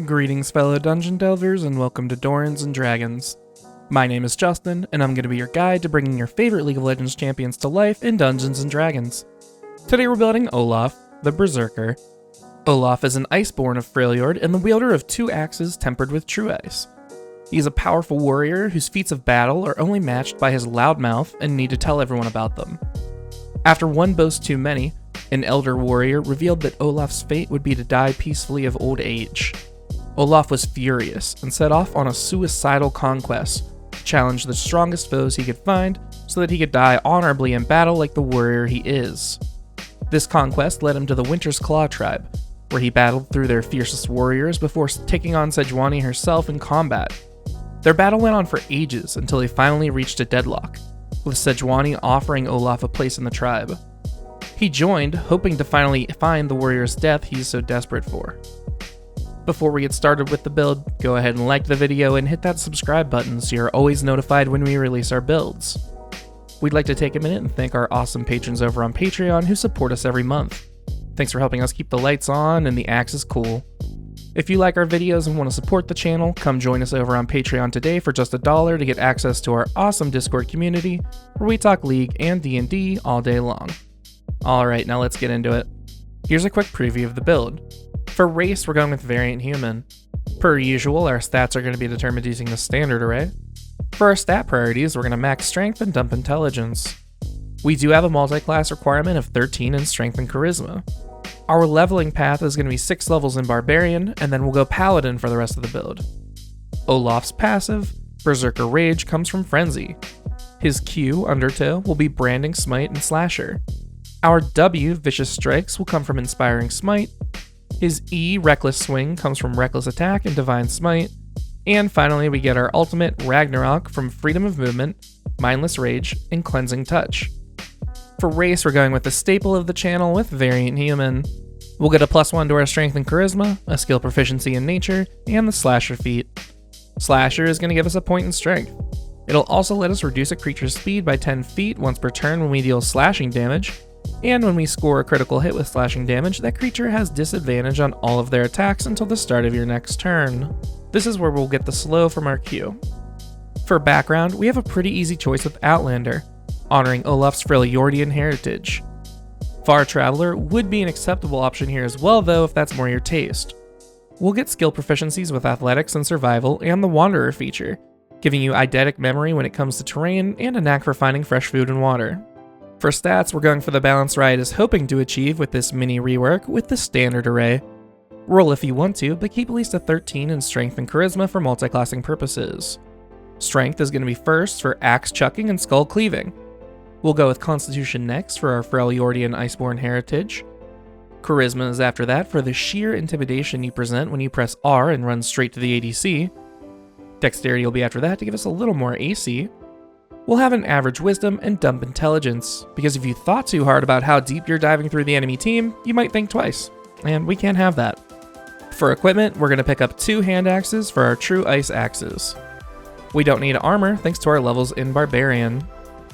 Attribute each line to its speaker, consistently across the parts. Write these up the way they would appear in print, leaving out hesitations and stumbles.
Speaker 1: Greetings fellow dungeon delvers and welcome to Dorans and Dragons. My name is Justin and I'm going to be your guide to bringing your favorite League of Legends champions to life in Dungeons and Dragons. Today we're building Olaf, the Berserker. Olaf is an Iceborn of Freljord and the wielder of 2 axes tempered with true ice. He is a powerful warrior whose feats of battle are only matched by his loud mouth and need to tell everyone about them. After one boast too many, an elder warrior revealed that Olaf's fate would be to die peacefully of old age. Olaf was furious and set off on a suicidal conquest to challenge the strongest foes he could find so that he could die honorably in battle like the warrior he is. This conquest led him to the Winter's Claw tribe, where he battled through their fiercest warriors before taking on Sejuani herself in combat. Their battle went on for ages until they finally reached a deadlock, with Sejuani offering Olaf a place in the tribe. He joined, hoping to finally find the warrior's death he's so desperate for. Before we get started with the build, go ahead and like the video and hit that subscribe button so you're always notified when we release our builds. We'd like to take a minute and thank our awesome patrons over on Patreon who support us every month. Thanks for helping us keep the lights on and the axes cool. If you like our videos and want to support the channel, come join us over on Patreon today for just $1 to get access to our awesome Discord community where we talk League and D&D all day long. Alright, now let's get into it. Here's a quick preview of the build. For race, we're going with Variant Human. Per usual, our stats are going to be determined using the standard array. For our stat priorities, we're going to max strength and dump intelligence. We do have a multi-class requirement of 13 in strength and charisma. Our leveling path is going to be 6 levels in Barbarian, and then we'll go Paladin for the rest of the build. Olaf's passive, Berserker Rage, comes from Frenzy. His Q, Undertow, will be Branding Smite and Slasher. Our W, Vicious Strikes, will come from Inspiring Smite. His E, Reckless Swing, comes from Reckless Attack and Divine Smite. And finally, we get our ultimate, Ragnarok, from Freedom of Movement, Mindless Rage, and Cleansing Touch. For race, we're going with the staple of the channel with Variant Human. We'll get a +1 to our Strength and Charisma, a skill proficiency in Nature, and the Slasher feat. Slasher is going to give us a point in Strength. It'll also let us reduce a creature's speed by 10 feet once per turn when we deal slashing damage, and when we score a critical hit with slashing damage, that creature has disadvantage on all of their attacks until the start of your next turn. This is where we'll get the slow from our Q. For background, we have a pretty easy choice with Outlander, honoring Olaf's Freljordian heritage. Far Traveler would be an acceptable option here as well though if that's more your taste. We'll get skill proficiencies with Athletics and Survival and the Wanderer feature, giving you eidetic memory when it comes to terrain and a knack for finding fresh food and water. For stats, we're going for the balance Riot is hoping to achieve with this mini rework with the standard array. Roll if you want to, but keep at least a 13 in Strength and Charisma for multiclassing purposes. Strength is going to be first for Axe Chucking and Skull Cleaving. We'll go with Constitution next for our Freljordian Iceborn heritage. Charisma is after that for the sheer intimidation you present when you press R and run straight to the ADC. Dexterity will be after that to give us a little more AC. We'll have an average wisdom and dump intelligence, because if you thought too hard about how deep you're diving through the enemy team, you might think twice, and we can't have that. For equipment, we're going to pick up 2 hand axes for our true ice axes. We don't need armor thanks to our levels in Barbarian.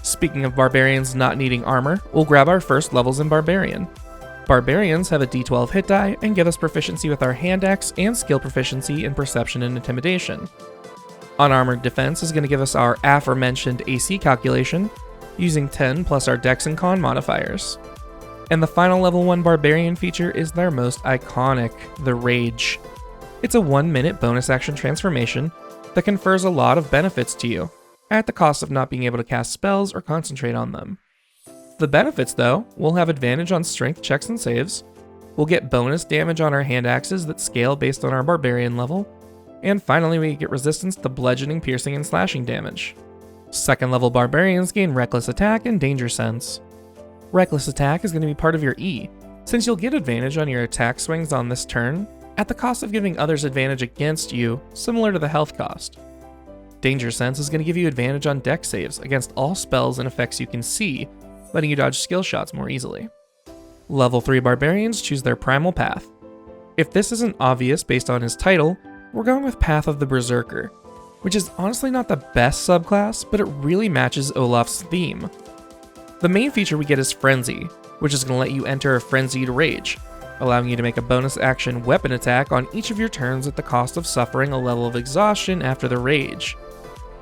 Speaker 1: Speaking of Barbarians not needing armor, we'll grab our first levels in Barbarian. Barbarians have a D12 hit die and give us proficiency with our hand axe and skill proficiency in Perception and Intimidation. Unarmored Defense is going to give us our aforementioned AC calculation, using 10 plus our Dex and Con modifiers. And the final level 1 Barbarian feature is their most iconic, the Rage. It's a 1-minute bonus action transformation that confers a lot of benefits to you, at the cost of not being able to cast spells or concentrate on them. The benefits though, we'll have advantage on strength checks and saves, we'll get bonus damage on our hand axes that scale based on our Barbarian level, and finally we get resistance to bludgeoning, piercing, and slashing damage. Second level Barbarians gain Reckless Attack and Danger Sense. Reckless Attack is going to be part of your E, since you'll get advantage on your attack swings on this turn, at the cost of giving others advantage against you, similar to the health cost. Danger Sense is going to give you advantage on dex saves against all spells and effects you can see, letting you dodge skill shots more easily. Level 3 Barbarians choose their primal path. If this isn't obvious based on his title, we're going with Path of the Berserker, which is honestly not the best subclass, but it really matches Olaf's theme. The main feature we get is Frenzy, which is going to let you enter a Frenzied Rage, allowing you to make a bonus action weapon attack on each of your turns at the cost of suffering a level of exhaustion after the rage.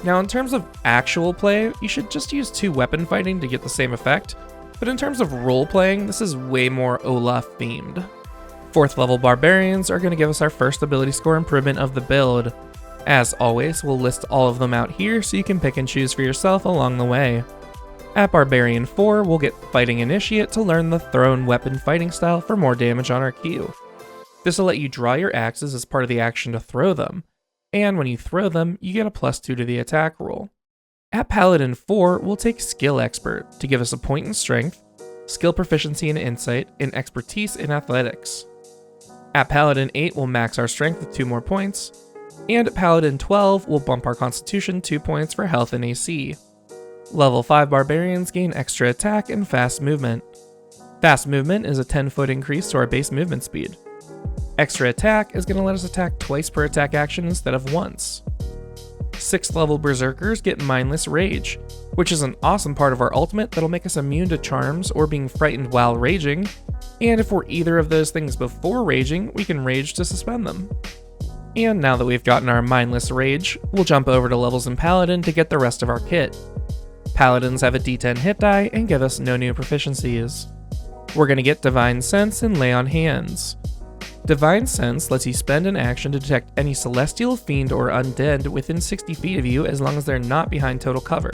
Speaker 1: Now in terms of actual play, you should just use 2 weapon fighting to get the same effect, but in terms of role playing, this is way more Olaf themed. 4th level barbarians are going to give us our first ability score improvement of the build. As always, we'll list all of them out here so you can pick and choose for yourself along the way. At Barbarian 4, we'll get Fighting Initiate to learn the thrown weapon fighting style for more damage on our Q. This will let you draw your axes as part of the action to throw them, and when you throw them, you get a +2 to the attack roll. At Paladin 4, we'll take Skill Expert to give us a point in Strength, Skill Proficiency in Insight, and Expertise in Athletics. At Paladin 8, we'll max our Strength with 2 more points, and at Paladin 12, we'll bump our Constitution 2 points for health and AC. Level 5 Barbarians gain extra attack and fast movement. Fast movement is a 10-foot increase to our base movement speed. Extra attack is going to let us attack twice per attack action instead of once. 6th level Berserkers get Mindless Rage, which is an awesome part of our ultimate that'll make us immune to charms or being frightened while raging, and if we're either of those things before raging, we can rage to suspend them. And now that we've gotten our Mindless Rage, we'll jump over to levels in Paladin to get the rest of our kit. Paladins have a D10 hit die and give us no new proficiencies. We're going to get Divine Sense and Lay on Hands. Divine Sense lets you spend an action to detect any celestial, fiend, or undead within 60 feet of you as long as they're not behind total cover.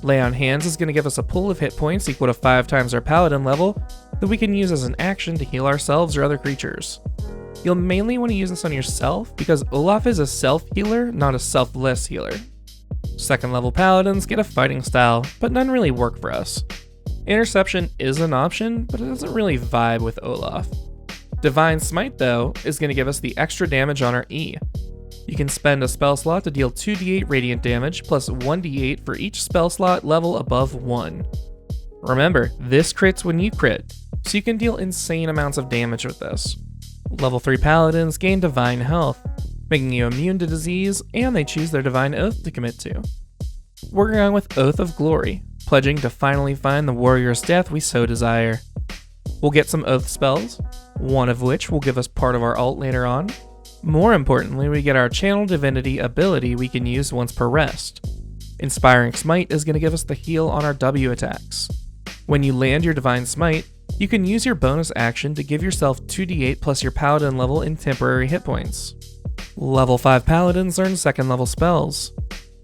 Speaker 1: Lay on Hands is going to give us a pool of hit points equal to 5 times our Paladin level that we can use as an action to heal ourselves or other creatures. You'll mainly want to use this on yourself because Olaf is a self-healer, not a selfless healer. 2nd level Paladins get a fighting style, but none really work for us. Interception is an option, but it doesn't really vibe with Olaf. Divine Smite, though, is going to give us the extra damage on our E. You can spend a spell slot to deal 2d8 radiant damage plus 1d8 for each spell slot level above 1. Remember, this crits when you crit, so you can deal insane amounts of damage with this. Level 3 Paladins gain Divine Health, making you immune to disease, and they choose their Divine Oath to commit to. We're going with Oath of Glory, pledging to finally find the warrior's death we so desire. We'll get some Oath spells, one of which will give us part of our ult later on. More importantly, we get our Channel Divinity ability we can use once per rest. Inspiring Smite is going to give us the heal on our W attacks. When you land your Divine Smite, you can use your bonus action to give yourself 2d8 plus your Paladin level in temporary hit points. Level 5 Paladins learn 2nd level spells.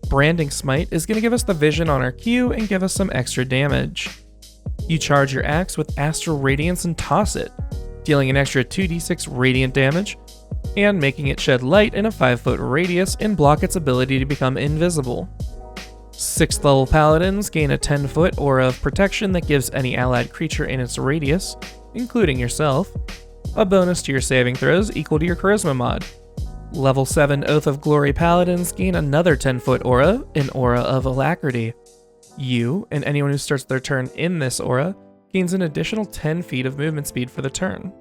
Speaker 1: Branding Smite is going to give us the vision on our Q and give us some extra damage. You charge your axe with Astral Radiance and toss it, dealing an extra 2d6 radiant damage, and making it shed light in a 5-foot radius and block its ability to become invisible. 6th level Paladins gain a 10-foot aura of protection that gives any allied creature in its radius, including yourself, a bonus to your saving throws equal to your Charisma mod. Level 7 Oath of Glory Paladins gain another 10-foot aura, an Aura of Alacrity. You, and anyone who starts their turn in this aura, gains an additional 10 feet of movement speed for the turn.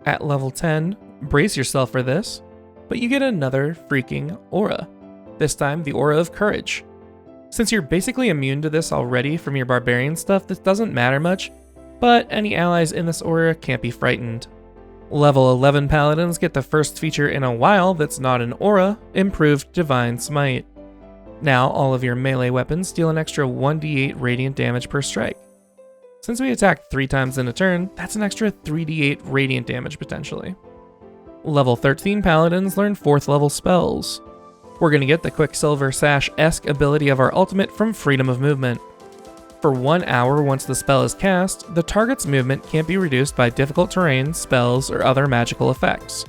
Speaker 1: At level 10, brace yourself for this, but you get another freaking aura, this time the Aura of Courage. Since you're basically immune to this already from your barbarian stuff, this doesn't matter much, but any allies in this aura can't be frightened. Level 11 Paladins get the first feature in a while that's not an aura, Improved Divine Smite. Now all of your melee weapons deal an extra 1d8 radiant damage per strike. Since we attack 3 times in a turn, that's an extra 3d8 radiant damage potentially. Level 13 Paladins learn 4th level spells. We're going to get the Quicksilver Sash-esque ability of our ultimate from Freedom of Movement. For 1 hour once the spell is cast, the target's movement can't be reduced by difficult terrain, spells, or other magical effects.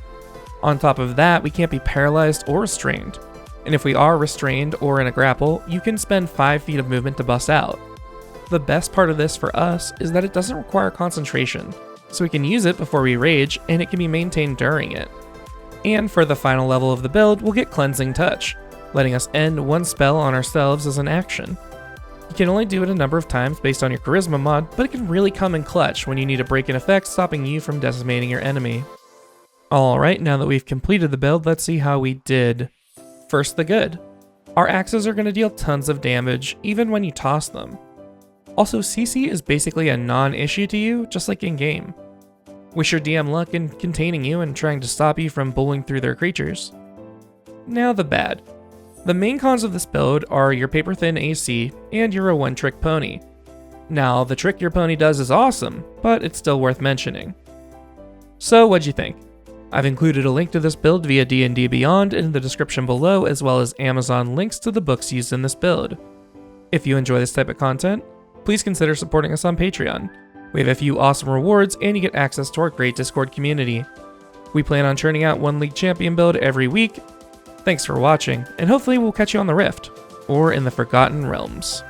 Speaker 1: On top of that, we can't be paralyzed or restrained. And if we are restrained or in a grapple, you can spend 5 feet of movement to bust out. The best part of this for us is that it doesn't require concentration, so we can use it before we rage, and it can be maintained during it. And for the final level of the build, we'll get Cleansing Touch, letting us end 1 spell on ourselves as an action. You can only do it a number of times based on your Charisma mod, but it can really come in clutch when you need a break in effect stopping you from decimating your enemy. Alright, now that we've completed the build, let's see how we did. First, the good. Our axes are going to deal tons of damage, even when you toss them. Also, CC is basically a non-issue to you, just like in-game. Wish your DM luck in containing you and trying to stop you from bowling through their creatures. Now the bad. The main cons of this build are your paper thin AC and you're a one-trick pony. Now, the trick your pony does is awesome, but it's still worth mentioning. So what'd you think? I've included a link to this build via D&D Beyond in the description below, as well as Amazon links to the books used in this build. If you enjoy this type of content, please consider supporting us on Patreon. We have a few awesome rewards and you get access to our great Discord community. We plan on churning out one League Champion build every week. Thanks for watching, and hopefully we'll catch you on the Rift, or in the Forgotten Realms.